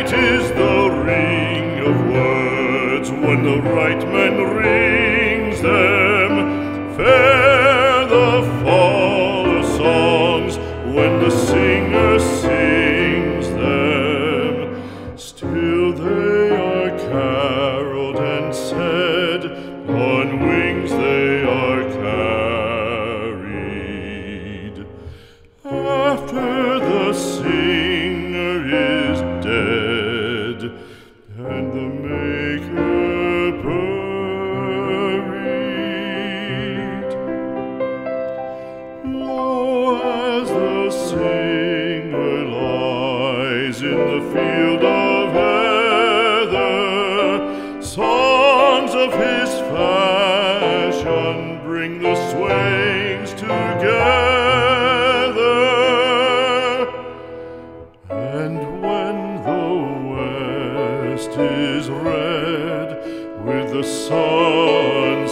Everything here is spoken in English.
Sweet is the ring of words when the right man rings them. Fair the fall of songs when the singer sings them. Still they are caroled and said, on wings they are carried. After the singer is dead and the maker buried, lo, as the singer lies in the field of heather, songs of his fashion bring the swains together. And when the west is red with the sunset